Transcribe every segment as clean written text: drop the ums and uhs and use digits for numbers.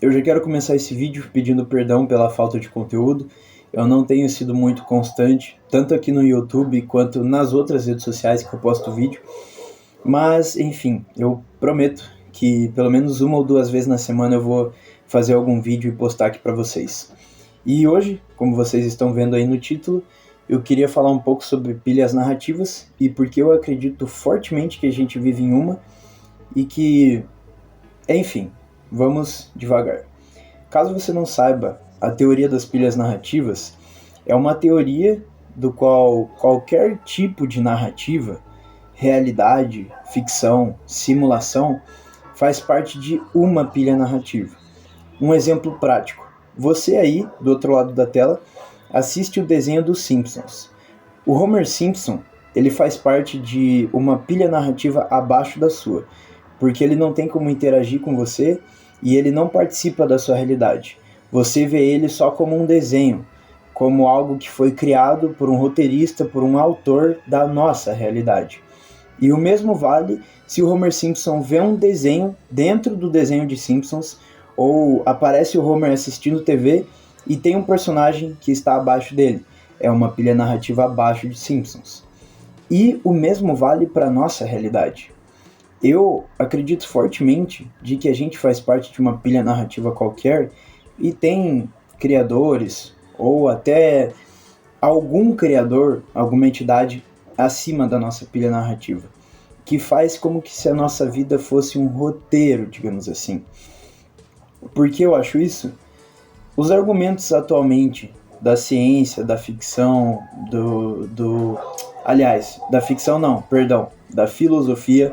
eu já quero começar esse vídeo pedindo perdão pela falta de conteúdo. Eu não tenho sido muito constante, tanto aqui no YouTube quanto nas outras redes sociais que eu posto vídeo. Mas, enfim, eu prometo que pelo menos uma ou duas vezes na semana eu vou fazer algum vídeo e postar aqui para vocês. E hoje, como vocês estão vendo aí no título, eu queria falar um pouco sobre pilhas narrativas e porque eu acredito fortemente que a gente vive em uma e que, enfim, vamos devagar. Caso você não saiba, a teoria das pilhas narrativas é uma teoria do qual qualquer tipo de narrativa, realidade, ficção, simulação, faz parte de uma pilha narrativa. Um exemplo prático. Você aí, do outro lado da tela, assiste o desenho dos Simpsons. O Homer Simpson, ele faz parte de uma pilha narrativa abaixo da sua, porque ele não tem como interagir com você e ele não participa da sua realidade. Você vê ele só como um desenho, como algo que foi criado por um roteirista, por um autor da nossa realidade. E o mesmo vale se o Homer Simpson vê um desenho dentro do desenho de Simpsons, ou aparece o Homer assistindo TV e tem um personagem que está abaixo dele. É uma pilha narrativa abaixo de Simpsons. E o mesmo vale para a nossa realidade. Eu acredito fortemente de que a gente faz parte de uma pilha narrativa qualquer e tem criadores ou até algum criador, alguma entidade acima da nossa pilha narrativa, que faz como que se a nossa vida fosse um roteiro, digamos assim. Por que eu acho isso? Os argumentos atualmente da ciência, da ficção, da ficção não, perdão, da filosofia,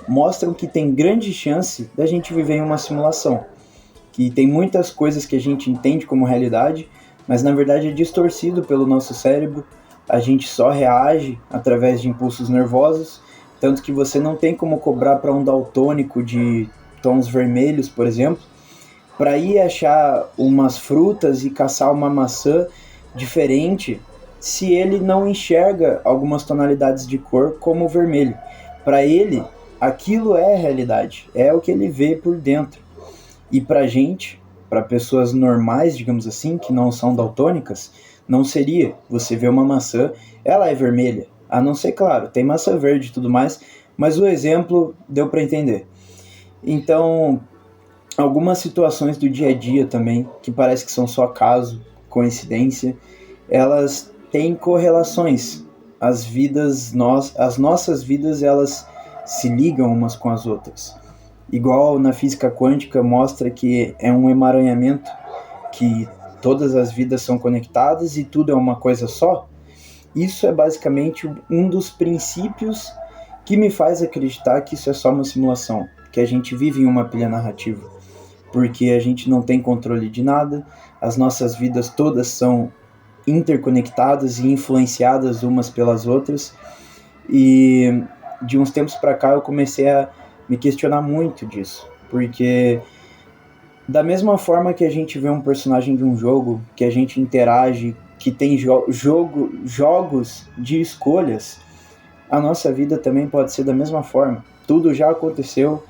mostram que tem grande chance da gente viver em uma simulação, que tem muitas coisas que a gente entende como realidade, mas na verdade é distorcido pelo nosso cérebro, a gente só reage através de impulsos nervosos, tanto que você não tem como cobrar para um daltônico de tons vermelhos, por exemplo, para ir achar umas frutas e caçar uma maçã diferente se ele não enxerga algumas tonalidades de cor como o vermelho. Para ele, aquilo é a realidade, é o que ele vê por dentro. E pra gente, para pessoas normais, digamos assim, que não são daltônicas, não seria. Você vê uma maçã, ela é vermelha. A não ser, claro, tem maçã verde e tudo mais, mas o exemplo deu para entender. Então, algumas situações do dia a dia também, que parece que são só acaso, coincidência, elas têm correlações. As nossas vidas, elas se ligam umas com as outras. Igual na física quântica mostra que é um emaranhamento, que todas as vidas são conectadas e tudo é uma coisa só. Isso é basicamente um dos princípios que me faz acreditar que isso é só uma simulação, que a gente vive em uma pilha narrativa, porque a gente não tem controle de nada, as nossas vidas todas são interconectadas e influenciadas umas pelas outras, e de uns tempos para cá eu comecei a me questionar muito disso, porque da mesma forma que a gente vê um personagem de um jogo, que a gente interage, que tem jogos de escolhas, a nossa vida também pode ser da mesma forma. Tudo já aconteceu,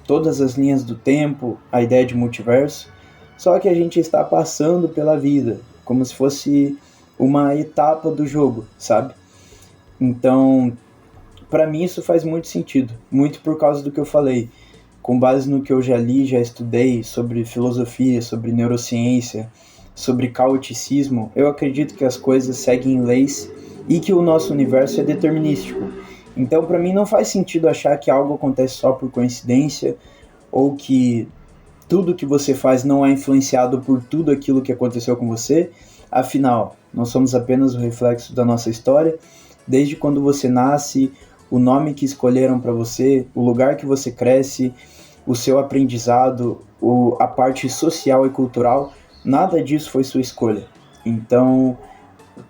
todas as linhas do tempo, a ideia de multiverso, só que a gente está passando pela vida, como se fosse uma etapa do jogo, sabe? Então, para mim isso faz muito sentido, muito por causa do que eu falei, com base no que eu já li, já estudei sobre filosofia, sobre neurociência, sobre caoticismo. Eu acredito que as coisas seguem leis e que o nosso universo é determinístico. Então, para mim não faz sentido achar que algo acontece só por coincidência ou que tudo que você faz não é influenciado por tudo aquilo que aconteceu com você. Afinal, nós somos apenas o reflexo da nossa história. Desde quando você nasce, o nome que escolheram para você, o lugar que você cresce, o seu aprendizado, a parte social e cultural, nada disso foi sua escolha. Então,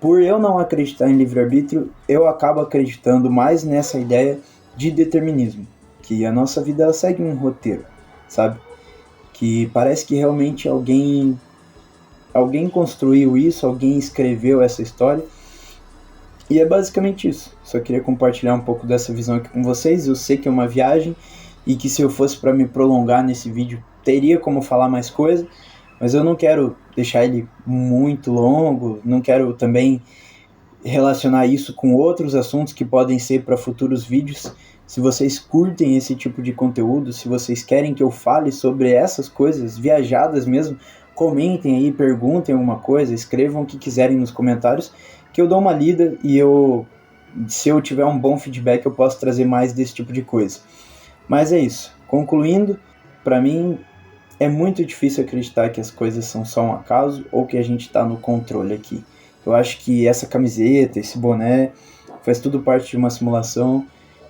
por eu não acreditar em livre-arbítrio, eu acabo acreditando mais nessa ideia de determinismo, que a nossa vida ela segue um roteiro, sabe? Que parece que realmente alguém construiu isso, alguém escreveu essa história. E é basicamente isso. Só queria compartilhar um pouco dessa visão aqui com vocês. Eu sei que é uma viagem e que se eu fosse para me prolongar nesse vídeo teria como falar mais coisa, mas eu não quero deixar ele muito longo, não quero também relacionar isso com outros assuntos que podem ser para futuros vídeos. Se vocês curtem esse tipo de conteúdo, se vocês querem que eu fale sobre essas coisas viajadas mesmo, comentem aí, perguntem alguma coisa, escrevam o que quiserem nos comentários, que eu dou uma lida e se eu tiver um bom feedback, eu posso trazer mais desse tipo de coisa. Mas é isso. Concluindo, para mim é muito difícil acreditar que as coisas são só um acaso ou que a gente está no controle aqui. Eu acho que essa camiseta, esse boné, faz tudo parte de uma simulação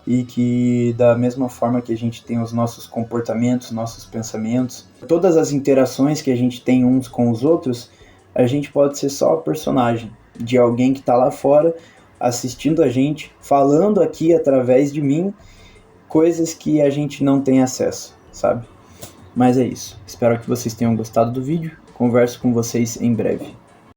e que da mesma forma que a gente tem os nossos comportamentos, nossos pensamentos, todas as interações que a gente tem uns com os outros, a gente pode ser só personagem de alguém que está lá fora assistindo a gente, falando aqui através de mim coisas que a gente não tem acesso, sabe? Mas é isso. Espero que vocês tenham gostado do vídeo. Converso com vocês em breve.